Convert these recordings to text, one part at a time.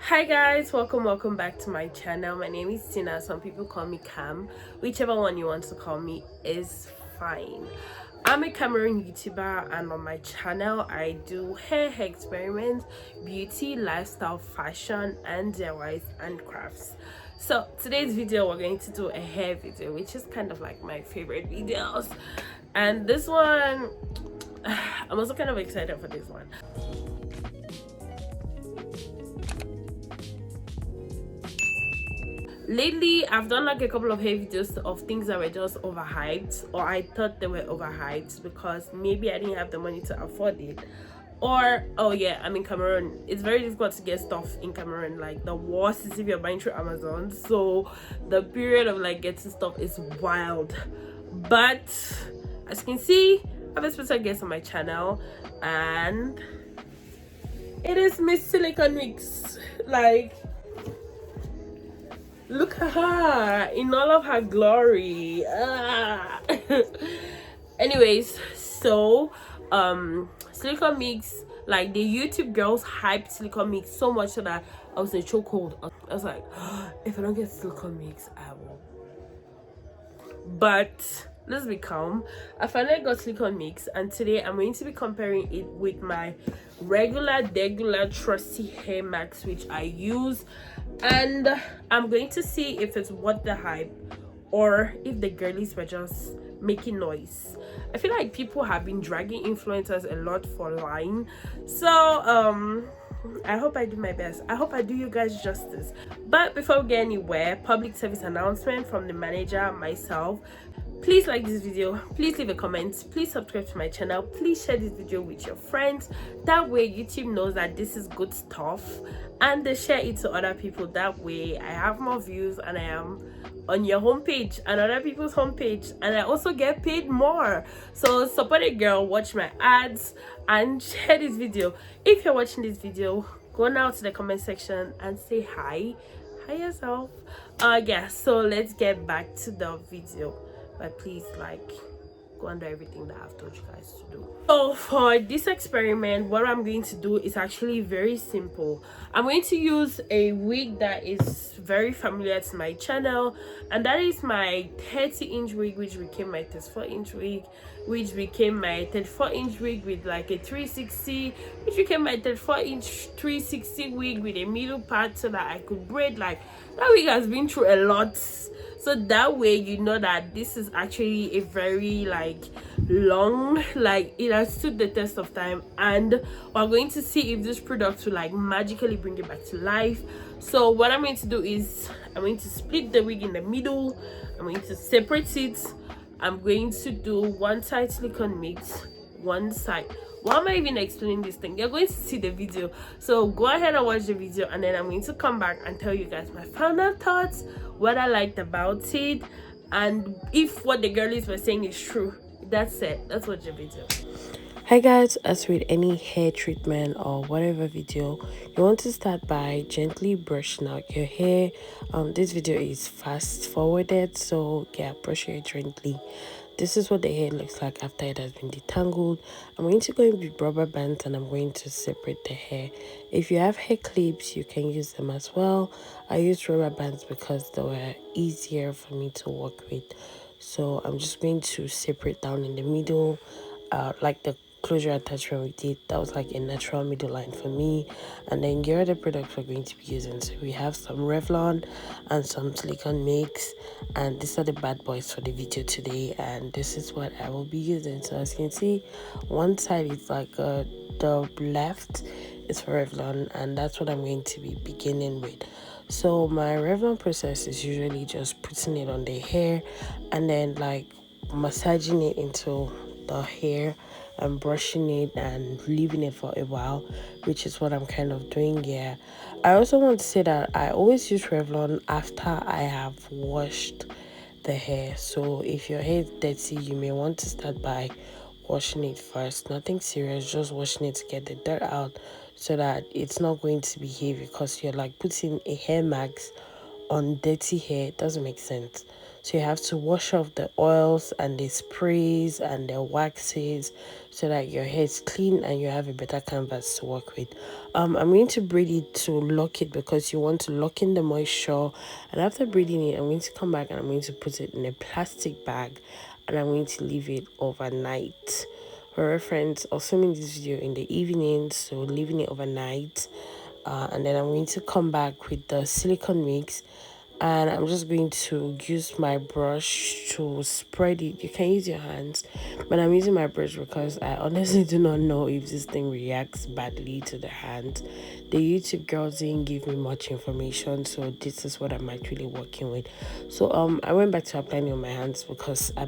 Hi guys, welcome back to my channel. My name is Tina. Some people call me Cam. Whichever one you want to call me is fine. I'm a Cameroon YouTuber, and on my channel I do hair experiments, beauty, lifestyle, fashion, and DIYs and crafts. So today's video we're going to do a hair video, which is kind of like my favorite videos. And this one I'm also kind of excited for this one. Lately I've done like a couple of hair videos of things that were just overhyped, or I thought they were overhyped because maybe I didn't have the money to afford it, or oh yeah, I'm in Cameroon. It's very difficult to get stuff in Cameroon. Like, the worst is if you're buying through Amazon, so the period of like getting stuff is wild. But as you can see, I have a special guest on my channel, and it is Miss Silicone Mix. Like, look at her in all of her glory. Anyways, so Silicone Mix, like, the YouTube girls hyped Silicone Mix so much so that I was in a chokehold. I was like, if I don't get Silicone Mix, I will. But let's be calm. I finally got Silicone Mix, and today I'm going to be comparing it with my regular trusty hair mask which I use, and I'm going to see if it's worth the hype or if the girlies were just making noise. I feel like people have been dragging influencers a lot for lying, so I hope I do my best. I hope I do you guys justice. But before we get anywhere, public service announcement from the manager, myself. Please like this video, please leave a comment, please subscribe to my channel, please share this video with your friends. That way YouTube knows that this is good stuff, and they share it to other people. That way I have more views, and I am on your homepage and other people's homepage, and I also get paid more. So support a girl, watch my ads, and share this video. If you're watching this video, go now to the comment section and say hi yourself. Yeah, so let's get back to the video. But please, like, go under everything that I've told you guys to do. So for this experiment, what I'm going to do is actually very simple. I'm going to use a wig that is very familiar to my channel, and that is my 30-inch wig, which became my 34-inch wig, which became my 34-inch wig with like a 360, which became my 34-inch 360 wig with a middle part so that I could braid. Like, that wig has been through a lot, so that way you know that this is actually a very like long, like, it has stood the test of time, and we're going to see if this product will like magically bring it back to life. So what I'm going to do is I'm going to split the wig in the middle. I'm going to separate it. I'm going to do one side Silicone Mix, one side. Why am I even explaining this thing? You're going to see the video, so go ahead and watch the video, and then I'm going to come back and tell you guys my final thoughts, what I liked about it, and if what the girlies were saying is true. That's it. Let's watch the video. Hi guys, as with any hair treatment or whatever video, you want to start by gently brushing out your hair. This video is fast forwarded, so yeah, brush your hair gently. This is what the hair looks like after it has been detangled. I'm going to go in with rubber bands, and I'm going to separate the hair. If you have hair clips, you can use them as well. I used rubber bands because they were easier for me to work with. So I'm just going to separate down in the middle, like the closure attachment we did. That was like a natural middle line for me. And then here are the products we're going to be using. So we have some Revlon and some Silicone Mix, and these are the bad boys for the video today, and this is what I will be using. So as you can see, one side is like the left is for Revlon, and that's what I'm going to be beginning with. So my Revlon process is usually just putting it on the hair and then like massaging it into the hair and brushing it and leaving it for a while, which is what I'm kind of doing here. I also want to say that I always use Revlon after I have washed the hair. So if your hair is dirty, you may want to start by washing it first. Nothing serious, just washing it to get the dirt out so that it's not going to behave, because you're like putting a hair mask on dirty hair. It doesn't make sense. So you have to wash off the oils and the sprays and the waxes so that your hair is clean and you have a better canvas to work with. I'm going to braid it to lock it because you want to lock in the moisture. And after braiding it, I'm going to come back and I'm going to put it in a plastic bag and I'm going to leave it overnight. For reference, I was filming this video in the evening, so leaving it overnight. And then I'm going to come back with the silicone mix and I'm just going to use my brush to spread it. You can use your hands, but I'm using my brush because I honestly do not know if this thing reacts badly to the hand. The YouTube girls didn't give me much information, so this is what I'm actually working with. So I went back to applying it on my hands because I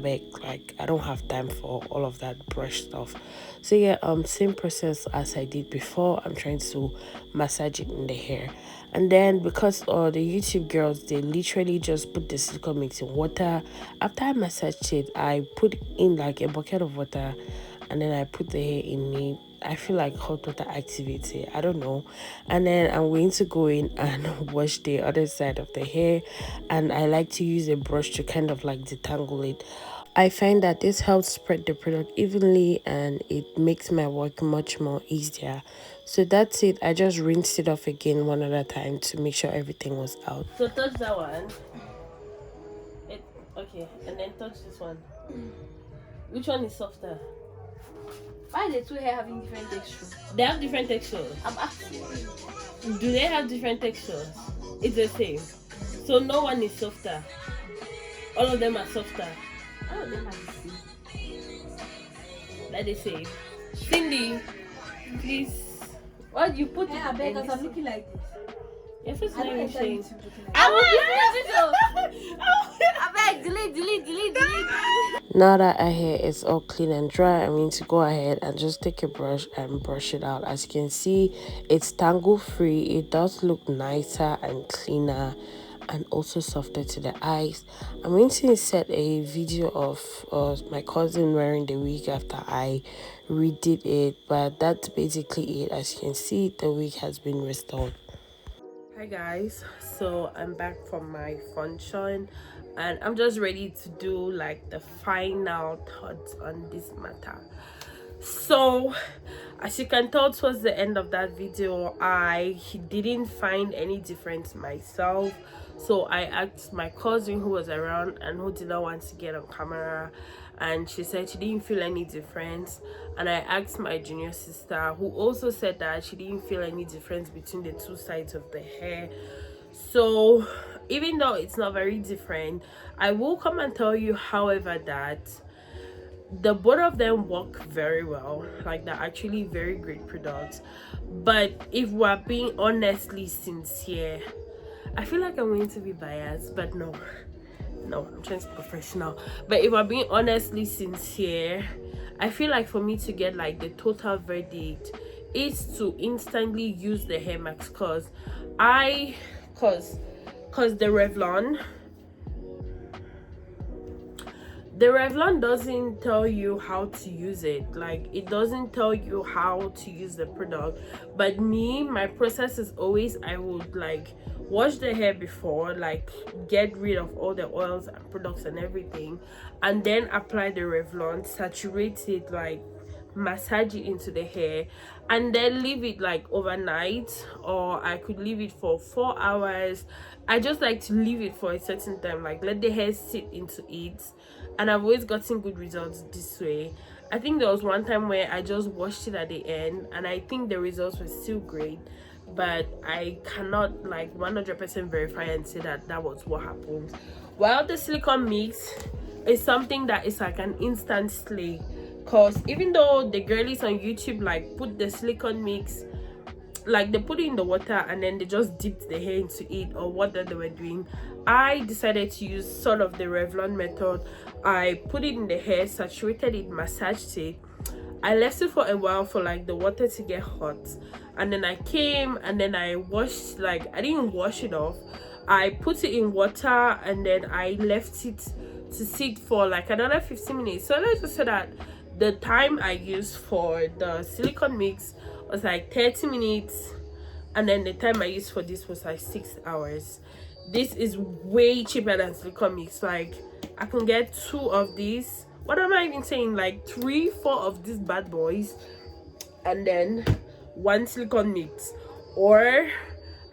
don't have time for all of that brush stuff. So yeah, same process as I did before. I'm trying to massage it in the hair. And then because the YouTube girls, they literally just put the silicone mix in water. After I massaged it, I put in like a bucket of water and then I put the hair in it. I feel like hot water activates it. I don't know. And then I'm going to go in and wash the other side of the hair. And I like to use a brush to kind of like detangle it. I find that this helps spread the product evenly and it makes my work much more easier. So that's it. I just rinsed it off again one other time to make sure everything was out. So touch that one. Okay, and then touch this one. Which one is softer? Why are the two hair having different textures? They have different textures. I'm asking. Do they have different textures? It's the same. So no one is softer. All of them are softer. All of them are the same. Like they say. Cindy, please. What you put it? I beg, because I'm looking like this. Your face is not even showing. I beg, delete. Now that our hair is all clean and dry, I'm going to go ahead and just take a brush and brush it out. As you can see, it's tangle free. It does look nicer and cleaner and also softer to the eyes. I'm going to insert a video of my cousin wearing the wig after I redid it, but that's basically it. As you can see, the wig has been restored. Hi guys, so I'm back from my function and I'm just ready to do like the final thoughts on this matter. So as you can tell towards the end of that video, I didn't find any difference myself. So I asked my cousin who was around and who did not want to get on camera, and she said she didn't feel any difference. And I asked my junior sister, who also said that she didn't feel any difference between the two sides of the hair. So even though it's not very different, I will come and tell you, however, that the both of them work very well. Like, they're actually very great products. But if we're being honestly sincere, I feel like I'm going to be biased, but no, I'm trying to be professional. But if I'm being honestly sincere, I feel like for me to get like the total verdict is to instantly use the hair mask, cause the Revlon doesn't tell you how to use it. Like, it doesn't tell you how to use the product. But my process is always, I would like wash the hair before, like get rid of all the oils and products and everything, and then apply the Revlon, saturate it, like massage it into the hair, and then leave it like overnight, or I could leave it for 4 hours. I just like to leave it for a certain time, like let the hair sit into it, and I've always gotten good results this way. I think there was one time where I just washed it at the end and I think the results were still great, but I cannot like 100% verify and say that that was what happened. While the silicone mix is something that is like an instant slay, because even though the girlies on YouTube like put the silicone mix, like they put it in the water and then they just dipped the hair into it or what that they were doing, I decided to use sort of the Revlon method. I put it in the hair, saturated it, massaged it, I left it for a while for like the water to get hot, and then I came and then I washed, like I didn't wash it off, I put it in water and then I left it to sit for like another 15 minutes. So let's just say that the time I used for the silicone mix was like 30 minutes, and then the time I used for this was like 6 hours. this is way cheaper than silicone mix. Like I can get 2 of these. What am I even saying? Like 3-4 of these bad boys, and then 1 silicone mix, or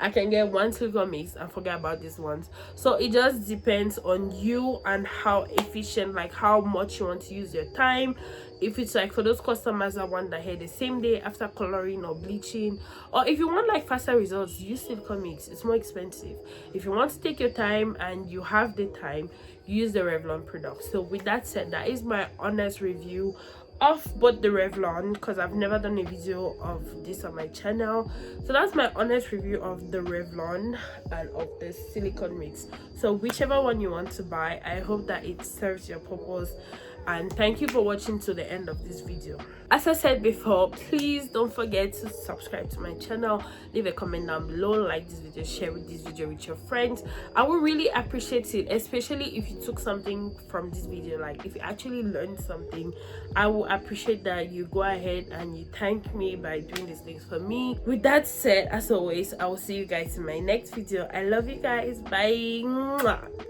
I can get 1 silicone mix and forget about these ones. So it just depends on you and how efficient, like how much you want to use your time. If it's like for those customers that want the hair the same day after coloring or bleaching, or if you want like faster results, use silicone mix. It's more expensive. If you want to take your time and you have the time, use the Revlon products. So with that said, that is my honest review of both the Revlon, because I've never done a video of this on my channel. So that's my honest review of the Revlon and of the silicone mix. So whichever one you want to buy, I hope that it serves your purpose, and thank you for watching to the end of this video. As I said before, please don't forget to subscribe to my channel, leave a comment down below, like this video, share this video with your friends. I would really appreciate it, especially if you took something from this video. Like if you actually learned something, I will appreciate that you go ahead and you thank me by doing these things for me. With that said, as always, I will see you guys in my next video. I love you guys. Bye. Mwah.